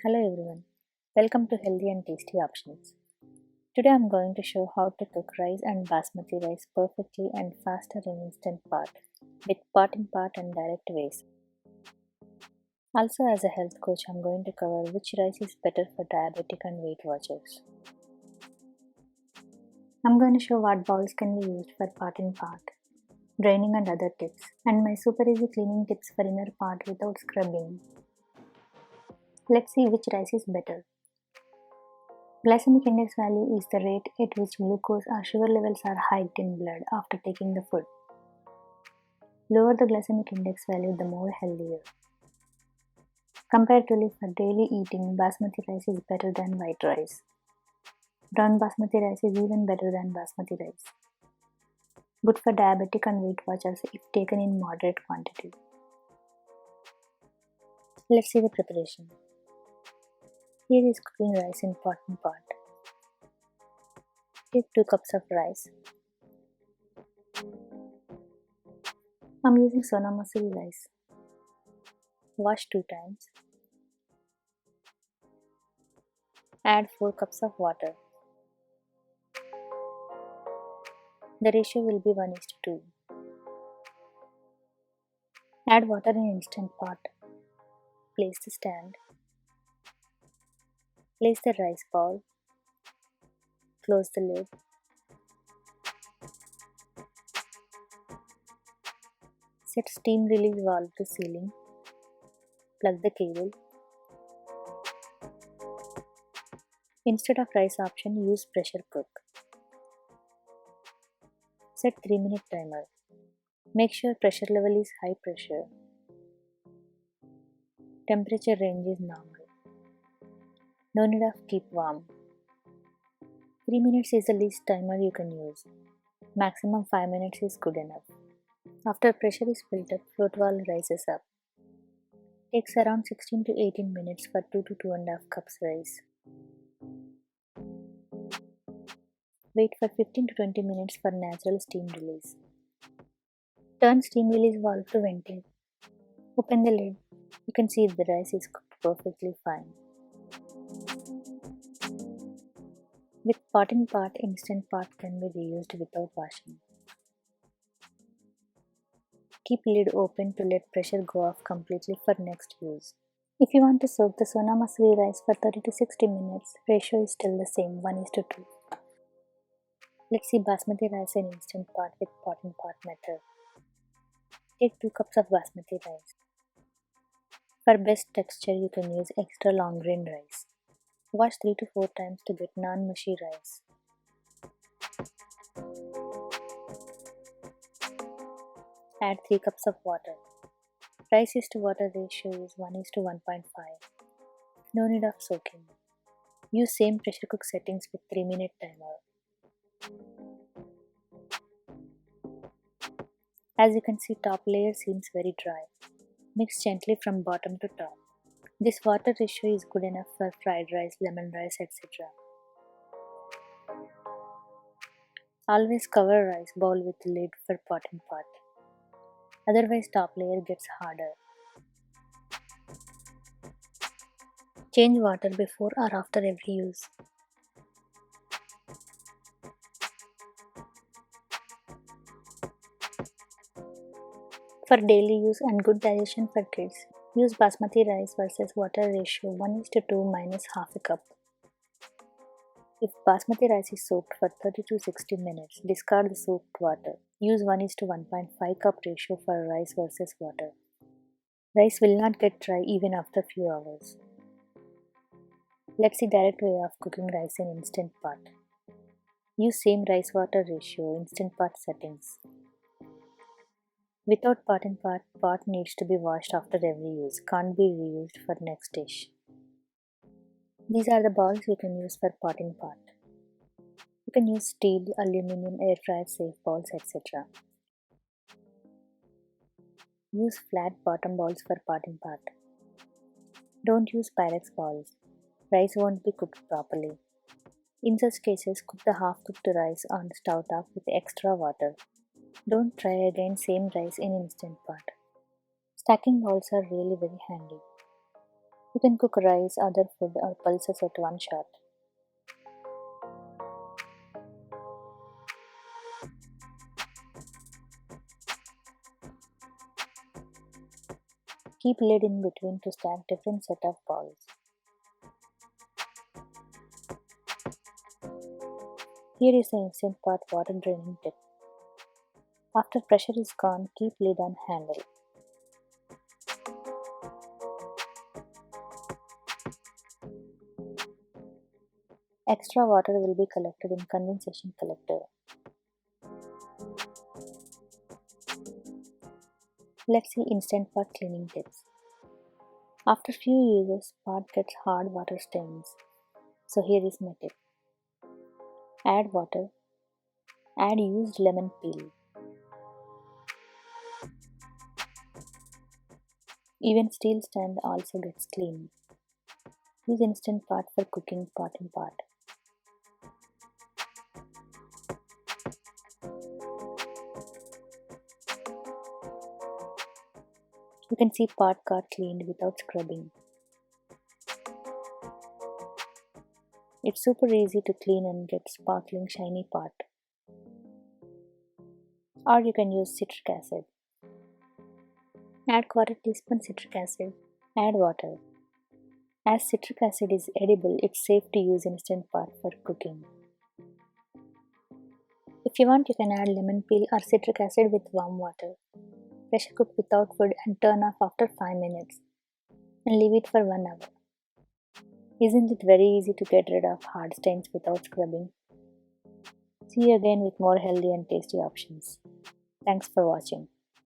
Hello everyone, welcome to Healthy and Tasty Options. Today I'm going to show how to cook rice and basmati rice perfectly and faster in instant pot with pot and direct ways. Also, as a health coach, I'm going to cover which rice is better for diabetic and Weight Watchers. I'm going to show what bowls can be used for pot, draining and other tips, and my super easy cleaning tips for inner pot without scrubbing. Let's see which rice is better. Glycemic index value is the rate at which glucose or sugar levels are hiked in blood after taking the food. Lower the glycemic index value, the more healthier. Comparatively, for daily eating, basmati rice is better than white rice. Brown basmati rice is even better than basmati rice. Good for diabetic and Weight Watchers if taken in moderate quantity. Let's see the preparation. Here is cooking rice in pot. Take 2 cups of rice. I'm using Sona masoori rice. Wash 2 times. Add 4 cups of water. The ratio will be 1:2. Add water in instant pot. Place the stand. Place the rice bowl. Close the lid. Set steam release valve to ceiling. Plug the cable. Instead of rice option, use pressure cook. Set 3-minute timer. Make sure pressure level is high pressure. Temperature range is normal. No need of keep warm. 3 minutes is the least timer you can use. Maximum 5 minutes is good enough. After pressure is built up, float valve rises up. Takes around 16 to 18 minutes for 2 to 2.5 cups rice. Wait for 15 to 20 minutes for natural steam release. Turn steam release valve to ventilate. Open the lid. You can see the rice is cooked perfectly fine. With pot, instant pot can be reused without washing. Keep lid open to let pressure go off completely for next use. If you want to soak the Sona masoori rice for 30 to 60 minutes, ratio is still the same, 1:2. Let's see basmati rice in instant pot with pot method. Take 2 cups of basmati rice. For best texture, you can use extra long grain rice. Wash 3 to 4 times to get non-mushy rice. Add 3 cups of water. Rice is to water ratio is 1:1.5. No need of soaking. Use same pressure cook settings with 3-minute timer. As you can see, top layer seems very dry. Mix gently from bottom to top. This water ratio is good enough for fried rice, lemon rice, etc. Always cover rice bowl with lid for pot. Otherwise top layer gets harder. Change water before or after every use. For daily use and good digestion for kids, use basmati rice versus water ratio 1:2 minus half a cup. If basmati rice is soaked for 30 to 60 minutes, discard the soaked water. Use 1:1.5 cup ratio for rice versus water. Rice will not get dry even after few hours. Let's see direct way of cooking rice in instant pot. Use same rice water ratio, instant pot settings. Without pot needs to be washed after every use, can't be reused for next dish. These are the bowls you can use for pot. You can use steel, aluminum, airfryer, safe bowls, etc. Use flat bottom bowls for pot. Don't use Pyrex bowls. Rice won't be cooked properly. In such cases, cook the half-cooked rice on the stove top with extra water. Don't try again same rice in instant pot. Stacking bowls are really very handy. You can cook rice, other food or pulses at one shot. Keep lid in between to stack different set of bowls. Here is the instant pot water draining tip. After pressure is gone, keep lid on handle. Extra water will be collected in condensation collector. Let's see instant pot cleaning tips. After few uses, pot gets hard water stains. So here is my tip. Add water. Add used lemon peel. Even steel stand also gets cleaned. Use instant pot for cooking pot in pot. You can see pot got cleaned without scrubbing. It's super easy to clean and get sparkling shiny pot. Or you can use citric acid. Add quarter teaspoon citric acid. Add water. As citric acid is edible, it's safe to use instant pot for cooking. If you want, you can add lemon peel or citric acid with warm water. Pressure cook without food and turn off after 5 minutes and leave it for 1 hour. Isn't it very easy to get rid of hard stains without scrubbing? See you again with more healthy and tasty options. Thanks for watching.